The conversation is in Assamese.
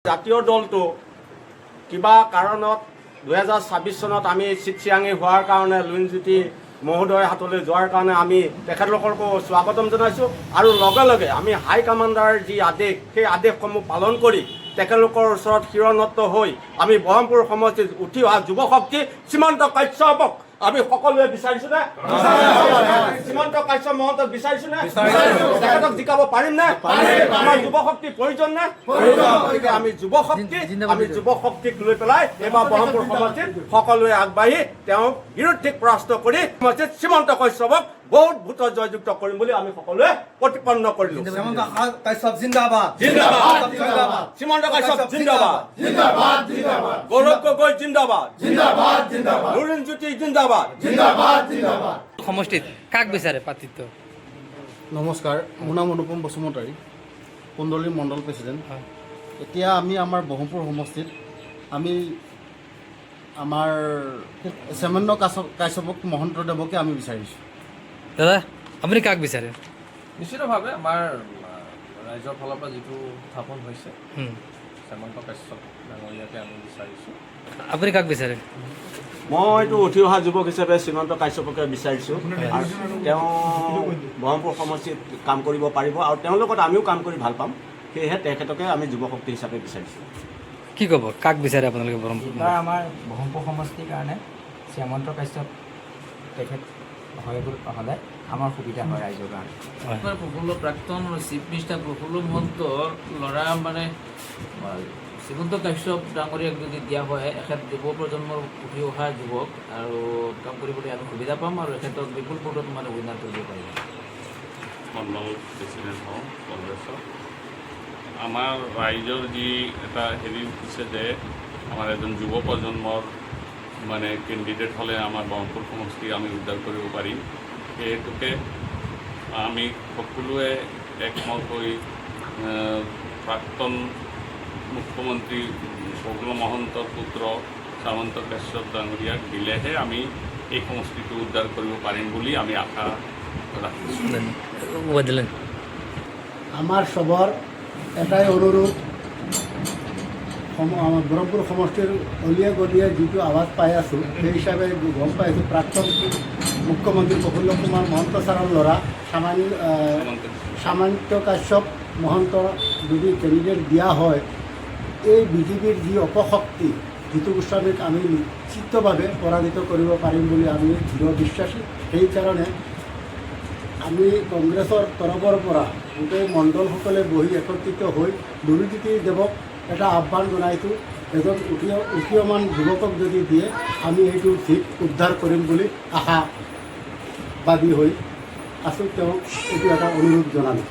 জাতীয় দলটো কিবা কাৰণত 2026 চনত আমি চিটচিয়াঙি হোৱাৰ কাৰণে লুইনজ্যোতি মহোদয়ৰ হাতলৈ যোৱাৰ কাৰণে আমি তেখেতলোককো স্বাগতম জনাইছোঁ আৰু লগে লগে আমি হাই কমাণ্ডাৰ যি আদেশ সেই আদেশসমূহ পালন কৰি তেখেতলোকৰ ওচৰত শিৰণত হৈ আমি বহৰমপুৰ সমষ্টিত উঠি অহা যুৱ শক্তি শ্ৰীমন্ত কাশ্যপক আমি সকলোৱে বিচাৰিছোঁ নে? শ্ৰীমন্ত কাশ্যপ মহন্তক বিচাৰিছোঁ নে? তেখেতক জিকাব পাৰিম নে? আমাৰ যুৱ শক্তিৰ প্ৰয়োজন নে? আমি যুৱ শক্তিক লৈ পেলাই এইবাৰ বহৰমপুৰ সমষ্টিত সকলোৱে আগবাঢ়ি তেওঁক বিৰুদ্ধিক পৰাস্ত কৰি সমষ্টিত শ্ৰীমন্ত কাশ্যপক বহুত ভোটত জয়যুক্ত কৰিম বুলি আমি সকলোৱে প্ৰতিপন্ন কৰিলোঁ। শ্ৰীমন্ত কাশ্যপ জিন্দাবাদ, শ্ৰীমন্ত কাশ্যপ জিন্দাবাদ, গৌৰৱ গগৈ জিন্দাবাদ, লুৰিণজ্যোতি জিন্দাবাদ। সমষ্টিত কাক বিচাৰে পাতিত্ব? নমস্কাৰ, মোৰ নাম অনুপম বসুমতাৰী, কুণ্ডলী মণ্ডল প্ৰেচিডেণ্ট। এতিয়া আমি আমাৰ বহৰমপুৰ সমষ্টিত আমি আমাৰ শ্ৰীমন্ত কাশ্যপক মহন্তদেৱকে আমি বিচাৰিছোঁ। দাদা আপুনি কাক বিচাৰে? নিশ্চিতভাৱে আমাৰ ৰাইজৰ ফালৰ পৰা যিটো উত্থাপন হৈছে শ্ৰীমন্ত কাশ্যপ ডাঙৰীয়াকে আমি বিচাৰিছোঁ। আপুনি কাক বিচাৰে? মইতো উঠি অহা যুৱক হিচাপে শ্ৰীমন্ত কাশ্যপকে বিচাৰিছোঁ আৰু তেওঁ বহৰমপুৰ সমষ্টিত কাম কৰিব পাৰিব আৰু তেওঁৰ লগত আমিও কাম কৰি ভাল পাম, সেয়েহে তেখেতকে আমি যুৱ শক্তি হিচাপে বিচাৰিছোঁ। কি ক'ব, কাক বিচাৰে আপোনালোকে বহৰমপুৰ? এইবাৰ আমাৰ বহৰমপুৰ সমষ্টিৰ কাৰণে শ্ৰীমন্ত কাশ্যপ তেখেত হয় বুলি সদায় আমাৰ সুবিধা হয় ৰাইজৰ কাৰণে। আপোনাৰ প্ৰফুল্ল প্ৰাক্তন চিফ মিনিষ্টাৰ প্ৰফুল্ল মহন্তৰ ল'ৰা মানে শ্ৰীমন্ত কাশ্যপ ডাঙৰীয়াক যদি দিয়া হয়, এখেত যুৱ প্ৰজন্মৰ উঠি অহা যুৱক আৰু কাম কৰিবলৈ আমি সুবিধা পাম আৰু এখেতক বিপুল ভোটত মানে উইনাৰ কৰিব পাৰিম। মণ্ডল প্ৰেচিডেণ্ট হওঁ কংগ্ৰেছৰ। আমাৰ ৰাইজৰ যি এটা হেৰি উঠিছে যে আমাৰ এজন যুৱ প্ৰজন্মৰ মানে কেণ্ডিডেট হ'লে আমাৰ বহৰমপুৰ সমষ্টি আমি উদ্ধাৰ কৰিব পাৰিম। সেই হেতুকে আমি সকলোৱে একমত হৈ প্ৰাক্তন মুখ্যমন্ত্ৰী প্ৰফুল্ল মহন্তৰ পুত্ৰ শ্ৰীমন্ত কাশ্যপ ডাঙৰীয়াক দিলেহে আমি এই সমষ্টিটো উদ্ধাৰ কৰিব পাৰিম বুলি আমি আশা ৰাখিছোঁ। আমাৰ চবৰ এটাই অনুৰোধ, আমাৰ বহৰমপুৰ সমষ্টিৰ অলিয়ে গলিয়ে যিটো আৱাজ পাই আছোঁ সেই হিচাপে গম পাইছোঁ, প্ৰাক্তন মুখ্যমন্ত্ৰী প্ৰফুল্ল কুমাৰ মহন্ত ছাৰৰ ল'ৰা শ্ৰীমন্ত কাশ্যপ মহন্তৰ যদি কেণ্ডিডেট দিয়া হয়, এই বিজেপিৰ যি অপশক্তি জিতু গোস্বামীক আমি নিশ্চিতভাৱে পৰাজিত কৰিব পাৰিম বুলি আমি দৃঢ় বিশ্বাসী। সেইকাৰণে আমি কংগ্ৰেছৰ তৰফৰ পৰা গোটেই মণ্ডলসকলে বহি একত্ৰিত হৈ লুৰিণজ্যোতি দেৱক এটা আহ্বান জনাইছোঁ, এজন উদীয়মান যুৱকক যদি দিয়ে আমি এইটো জিত উদ্ধাৰ কৰিম বুলি আশাবাদী হৈ আছোঁ। তেওঁক এইটো এটা অনুৰোধ জনালোঁ।